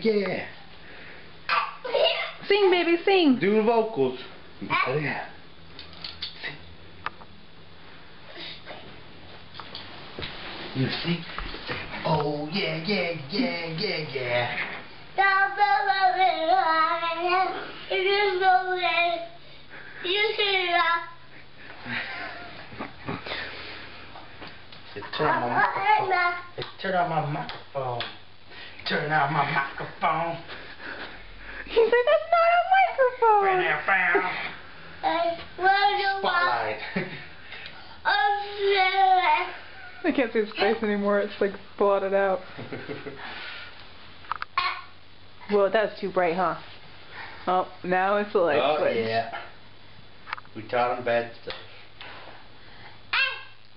yeah. Sing, baby, sing. Do the vocals. Yeah. You see? Oh yeah, yeah, yeah, yeah, yeah. Turn on my microphone. Turn on my microphone. He said that's not a microphone. Spotlight. I can't see his face anymore. It's like blotted out. Well, that's too bright, huh? Oh, now it's the light switch. Yeah. We taught him bad stuff.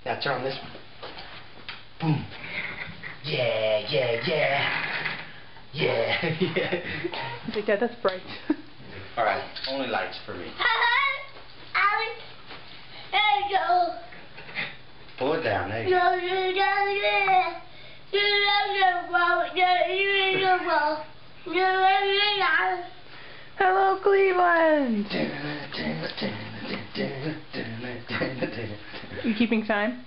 Now turn on this one. Boom. Yeah, yeah, yeah. Yeah, yeah. He's like, Dad, that's bright. Alright, only lights for me. Pull it down, there you go. Hello, Cleveland! You keeping time?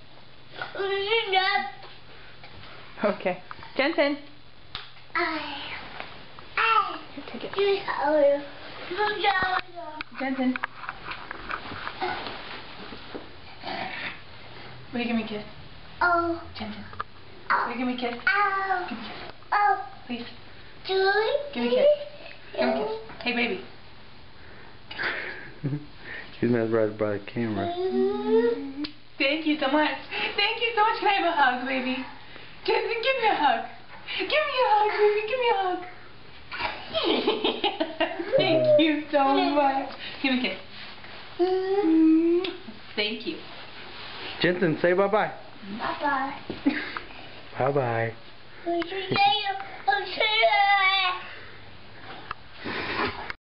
Okay. Jensen! Here, take it. Jensen. Will you give me a kiss? Oh. Jensen. Will you give me a kiss? Oh. Give me a kiss. Oh. Please. Give Give me a kiss. Give me a kiss. Hey, baby. She's not right by the camera. Thank you so much. Thank you so much. Can I have a hug, baby? Jensen, give me a hug. Give me a hug, baby. Give me a hug. Thank you so much. Give me a kiss. Thank you. Jensen, say bye-bye. Bye-bye. Bye-bye.